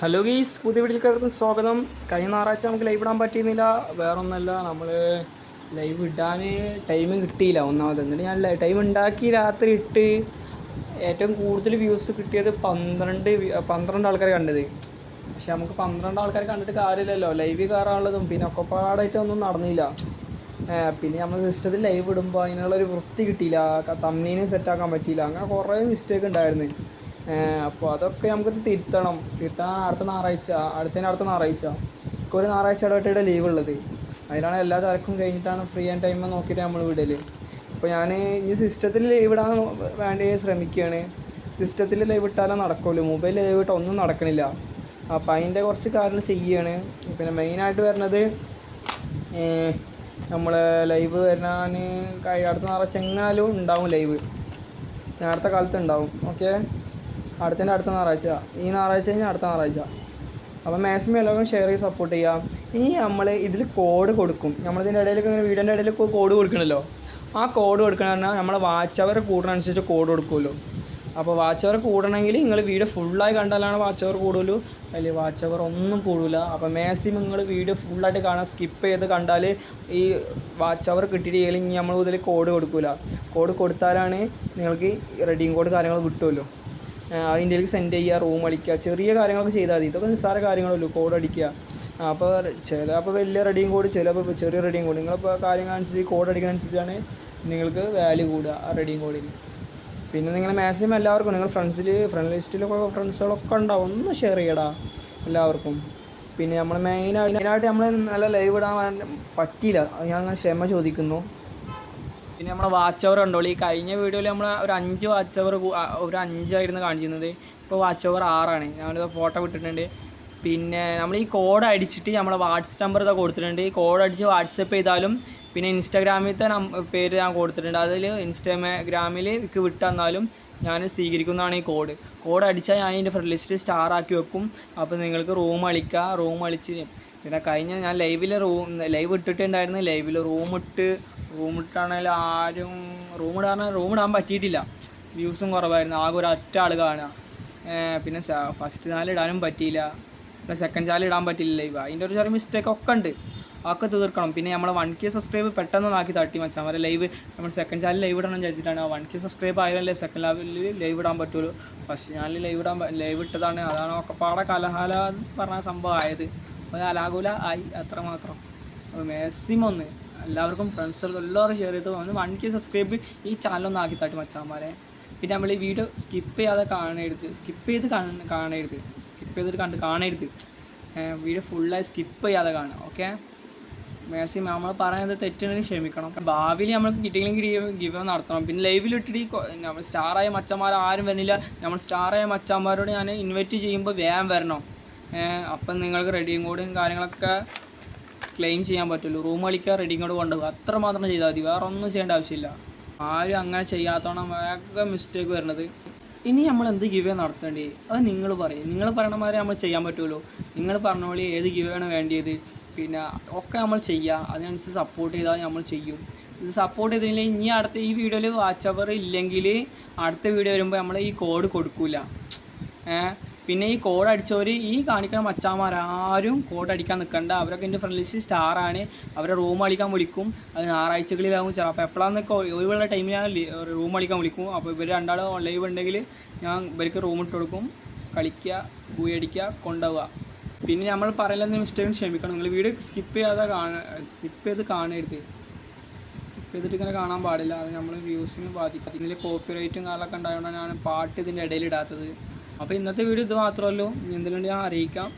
Hello ഗീസ്, പുതിയ വീട്ടിലേക്ക് സ്വാഗതം. കഴിഞ്ഞ ഞായറാഴ്ച നമുക്ക് ലൈവ് ഇടാൻ പറ്റിയിരുന്നില്ല. വേറൊന്നല്ല, നമ്മൾ ലൈവ് ഇടാൻ ടൈം കിട്ടിയില്ല ഒന്നാമത്. എന്നിട്ട് ഞാൻ ടൈം ഉണ്ടാക്കി രാത്രി ഇട്ട് ഏറ്റവും കൂടുതൽ വ്യൂസ് കിട്ടിയത് 12 ആൾക്കാരെ കണ്ടത്. പക്ഷെ നമുക്ക് 12 ആൾക്കാരെ കണ്ടിട്ട് കാര്യമില്ലല്ലോ, ലൈവ് കയറാനുള്ളതും പിന്നെ ഒക്കെപ്പാടായിട്ടൊന്നും നടന്നില്ല. പിന്നെ നമ്മൾ സിസ്റ്റത്തിൽ ലൈവ് ഇടുമ്പോൾ അതിനുള്ളൊരു വൃത്തി കിട്ടിയില്ല, തമ്മിലിന് സെറ്റാക്കാൻ പറ്റിയില്ല, അങ്ങനെ കുറേ മിസ്റ്റേക്ക് ഉണ്ടായിരുന്നു. അപ്പോൾ അതൊക്കെ നമുക്ക് തിരുത്താൻ അടുത്ത ഞായറാഴ്ച ഇപ്പോൾ ഒരു ഞായറാഴ്ച ഇടവിട്ടിട്ട് ലീവ് ഉള്ളത്. അതിലാണ് എല്ലാ തിരക്കും കഴിഞ്ഞിട്ടാണ് ഫ്രീ ആൻഡ് ടൈം നോക്കിയിട്ട് നമ്മൾ വിടൽ. അപ്പോൾ ഞാൻ ഇനി സിസ്റ്റത്തിൽ ലൈവ് ഇടാൻ വേണ്ടി ശ്രമിക്കുകയാണ്. സിസ്റ്റത്തിൽ ലൈവ് ഇട്ടാലേ നടക്കുള്ളൂ, മൊബൈൽ ലൈവ് ഇട്ടാൽ ഒന്നും നടക്കണില്ല. അപ്പോൾ അതിൻ്റെ കുറച്ച് കാര്യങ്ങൾ ചെയ്യുകയാണ്. പിന്നെ മെയിനായിട്ട് വരുന്നത് നമ്മൾ ലൈവ് വരാൻ അടുത്ത ഞായറാഴ്ച എങ്ങാനും ഉണ്ടാവും ലൈവ്, നേരത്തെ കാലത്ത് ഉണ്ടാവും. ഓക്കെ, അടുത്ത ഞായറാഴ്ച, ഈ ഞായറാഴ്ച കഴിഞ്ഞാൽ അടുത്ത ഞായറാഴ്ച. അപ്പോൾ മാക്സിമം എല്ലാവർക്കും ഷെയർ ചെയ്ത് സപ്പോർട്ട് ചെയ്യാം. ഇനി നമ്മൾ ഇതിൽ കോഡ് കൊടുക്കും, നമ്മളിതിൻ്റെ ഇടയിലൊക്കെ ഇങ്ങനെ വീഡിയോൻ്റെ ഇടയിൽ കോഡ് കൊടുക്കണമല്ലോ. ആ കോഡ് കൊടുക്കണം പറഞ്ഞാൽ നമ്മളെ വാച്ച് അവർ കൂടുന്നതനുസരിച്ച് കോഡ് കൊടുക്കുമല്ലോ. അപ്പോൾ വാച്ച് അവർ കൂടണമെങ്കിൽ നിങ്ങൾ വീഡിയോ ഫുള്ളായി കണ്ടാലാണ് വാച്ച് അവർ കൂടുള്ളൂ, അതിൽ വാച്ച് അവർ ഒന്നും കൂടില്ല. അപ്പോൾ മാക്സിമം നിങ്ങൾ വീഡിയോ ഫുള്ളായിട്ട് കാണാൻ, സ്കിപ്പ് ചെയ്ത് കണ്ടാൽ ഈ വാച്ച് അവർ കിട്ടിയില്ലെങ്കിൽ നമ്മൾ ഇതിൽ കോഡ് കൊടുക്കില്ല. കോഡ് കൊടുത്താലാണ് നിങ്ങൾക്ക് റെഡിയും കോഡ് കാര്യങ്ങൾ കിട്ടുമല്ലോ. അതിൻ്റെ സെൻഡ് ചെയ്യുക, റൂം അടിക്കുക, ചെറിയ കാര്യങ്ങളൊക്കെ ചെയ്താൽ മതി. ഇതൊക്കെ നിസ്സാര കാര്യങ്ങളല്ലോ, കോഡ് അടിക്കുക. അപ്പോൾ വലിയ റെഡിയും കോഡ്, ചിലപ്പോൾ ചെറിയ റെഡിയും കോഡ്. നിങ്ങളിപ്പോൾ കാര്യങ്ങളനുസരിച്ച് കോഡ് അടിക്കുന്നതനുസരിച്ചാണ് നിങ്ങൾക്ക് വാല്യൂ കൂടുക ആ റെഡിയും കോഡിൽ. പിന്നെ നിങ്ങൾ മാക്സിമം എല്ലാവർക്കും, നിങ്ങൾ ഫ്രണ്ട് ലിസ്റ്റിലൊക്കെ ഫ്രണ്ട്സുകളൊക്കെ ഉണ്ടാവും, ഒന്ന് ഷെയർ ചെയ്യടാ എല്ലാവർക്കും. പിന്നെ നമ്മൾ മെയിനായിട്ട് നമ്മൾ നല്ല ലൈവ് ഇടാൻ പറ്റിയില്ല, ഞാൻ അങ്ങനെ ക്ഷമ ചോദിക്കുന്നു. പിന്നെ നമ്മളെ വാച്ച് അവർ കണ്ടോളൂ. ഈ കഴിഞ്ഞ വീഡിയോയിൽ നമ്മൾ ഒരു 5 വാച്ച് അവർ, ഒരു 5 കാണിച്ചിരുന്നത്. ഇപ്പോൾ വാച്ച് അവർ 6 ഞാനിത് ഫോട്ടോ വിട്ടിട്ടുണ്ട്. പിന്നെ നമ്മൾ ഈ കോഡ് അടിച്ചിട്ട് നമ്മളെ വാട്സപ്പ് നമ്പർ ഇതൊക്കെ കൊടുത്തിട്ടുണ്ട്. ഈ കോഡ് അടിച്ച് വാട്സപ്പ് ചെയ്താലും പിന്നെ ഇൻസ്റ്റാഗ്രാമിലത്തെ പേര് ഞാൻ കൊടുത്തിട്ടുണ്ട്. അതിൽ ഇൻസ്റ്റാഗ്രാമിൽ എനിക്ക് വിട്ടു തന്നാലും ഞാൻ സ്വീകരിക്കുന്നതാണ് ഈ കോഡ് അടിച്ചാൽ ഞാൻ ഇതിൻ്റെ ഫ്രണ്ട് ലിസ്റ്റ് സ്റ്റാർ ആക്കി വെക്കും. അപ്പോൾ നിങ്ങൾക്ക് റൂം കളിച്ച് പിന്നെ കഴിഞ്ഞ ഞാൻ ലൈവ് ഇട്ടിട്ടുണ്ടായിരുന്നു. ലൈവിൽ റൂമിട്ടാണെങ്കിൽ ആരും റൂം ഇടാൻ പറ്റിയിട്ടില്ല, വ്യൂസും കുറവായിരുന്നു, ആകെ ഒറ്റ ആൾ കാണുക. പിന്നെ ഫസ്റ്റ് ചാനൽ ഇടാനും പറ്റിയില്ല, പിന്നെ സെക്കൻഡ് ചാനൽ ഇടാൻ പറ്റില്ല ലൈവ്. അതിൻ്റെ ഒരു ചെറിയ മിസ്റ്റേക്ക് ഒക്കെ ഉണ്ട്, അതൊക്കെ തീർക്കണം. പിന്നെ നമ്മൾ 1K സബ്സ്ക്രൈബ് പെട്ടെന്ന് ആക്കി തട്ടി മച്ചാൻ വരെ. ലൈവ് നമ്മൾ സെക്കൻഡ് ചാനൽ ലൈവ് ഇടണം വിചാരിച്ചിട്ടാണ്. 1K സബ്സ്ക്രൈബ് ആയാലല്ലേ സെക്കൻഡ് ലെവലിൽ ലൈവ് ഇടാൻ പറ്റുള്ളൂ. ഫസ്റ്റ് ചാനൽ ലൈവ് ഇട്ടതാണ്, അതാണ് ഒക്കെ പാടെ കലഹാല പറഞ്ഞ സംഭവം ആയത്. അപ്പോൾ അലാകുല ആയി, അത്രമാത്രം. അപ്പോൾ മാക്സിമം ഒന്ന് എല്ലാവർക്കും ഫ്രണ്ട്സുകൾക്ക് എല്ലാവരും ഷെയർ ചെയ്ത് 1K സബ്സ്ക്രൈബ് ഈ ചാനലൊന്ന് ആക്കി തട്ടി മച്ചാന്മാരെ. പിന്നെ നമ്മൾ ഈ വീഡിയോ സ്കിപ്പ് ചെയ്തിട്ട് കാണരുത്. വീഡിയോ ഫുള്ളായി സ്കിപ്പ് ചെയ്യാതെ കാണുക. ഓക്കെ, മാക്സിമം നമ്മൾ പറയുന്നത് തെറ്റുണ്ടെങ്കിൽ ക്ഷമിക്കണം. ഭാവിയിൽ നമ്മൾക്ക് കിട്ടിയില്ലെങ്കിൽ ഗിവ് നടത്തണം. പിന്നെ ലൈവിലിട്ടിട്ട് നമ്മൾ സ്റ്റാറായ മച്ചന്മാർ ആരും വരുന്നില്ല. നമ്മൾ സ്റ്റാറായ മച്ചന്മാരോട് ഞാൻ ഇൻവൈറ്റ് ചെയ്യുമ്പോൾ വേഗം വരണം. അപ്പം നിങ്ങൾക്ക് റെഡിയും കോഡും കാര്യങ്ങളൊക്കെ ക്ലെയിം ചെയ്യാൻ പറ്റുള്ളൂ. റൂം കളിക്കുക, റെഡിയും കോഡ് കൊണ്ടുപോകുക, അത്ര മാത്രം ചെയ്താൽ മതി, വേറെ ഒന്നും ചെയ്യേണ്ട ആവശ്യമില്ല. ആരും അങ്ങനെ ചെയ്യാത്തതാണ് വേഗം മിസ്റ്റേക്ക് വരുന്നത്. ഇനി നമ്മൾ എന്ത് ഗിവ് നടത്തേണ്ടി, അത് നിങ്ങൾ പറയും. നിങ്ങൾ പറയണമാരെ നമ്മൾ ചെയ്യാൻ പറ്റുമല്ലോ. നിങ്ങൾ പറഞ്ഞോളി ഏത് ഗിവാണ് വേണ്ടിയത്, പിന്നെ ഒക്കെ നമ്മൾ ചെയ്യുക. അതിനനുസരിച്ച് സപ്പോർട്ട് ചെയ്താൽ നമ്മൾ ചെയ്യും. ഇത് സപ്പോർട്ട് ചെയ്തില്ലെങ്കിൽ ഇനി അടുത്ത ഈ വീഡിയോയിൽ വാച്ച് അവർ ഇല്ലെങ്കിൽ അടുത്ത വീഡിയോ വരുമ്പോൾ നമ്മൾ ഈ കോഡ് കൊടുക്കില്ല. പിന്നെ ഈ കോഡ് അടിച്ചവർ, ഈ കാണിക്കുന്ന മച്ചാന്മാരാരും കോഡ് അടിക്കാൻ നിൽക്കണ്ട. അവരൊക്കെ എൻ്റെ ഫ്രണ്ട് ലിസ്റ്റ് സ്റ്റാറാണ്. അവരെ റൂം കളിക്കാൻ വിളിക്കും. അത് ഞായറാഴ്ചകളിലാകും. അപ്പോൾ എപ്പോഴാണെന്നൊക്കെ ഒഴിവുള്ള ടൈമിൽ ഞാൻ റൂം കളിക്കാൻ വിളിക്കും. അപ്പോൾ ഇവർ രണ്ടാളും ലൈവ് ഉണ്ടെങ്കിൽ ഞാൻ ഇവർക്ക് റൂം ഇട്ട് കൊടുക്കും. കളിക്കുക, പൂയി അടിക്കുക, കൊണ്ടുപോവുക. പിന്നെ നമ്മൾ പറയലെന്ന് മിസ്റ്റേക്ക് ക്ഷമിക്കണം. നിങ്ങൾ വീഡിയോ സ്കിപ്പ് ചെയ്ത് കാണരുത്. സ്കിപ്പ് ചെയ്തിട്ട് ഇങ്ങനെ കാണാൻ പാടില്ല, അത് നമ്മൾ വ്യൂസിന് ബാധിക്കും. ഇതിൽ കോപ്പിറൈറ്റും കാര്യങ്ങളൊക്കെ ഉണ്ടായതുകൊണ്ടാണ് ഞാൻ പാട്ട് ഇതിൻ്റെ ഇടയിൽ ഇടാത്തത്. അപ്പോൾ ഇന്നത്തെ വീഡിയോ ഇത് മാത്രമല്ലോ, എന്തെങ്കിലും ഞാൻ അറിയിക്കാം.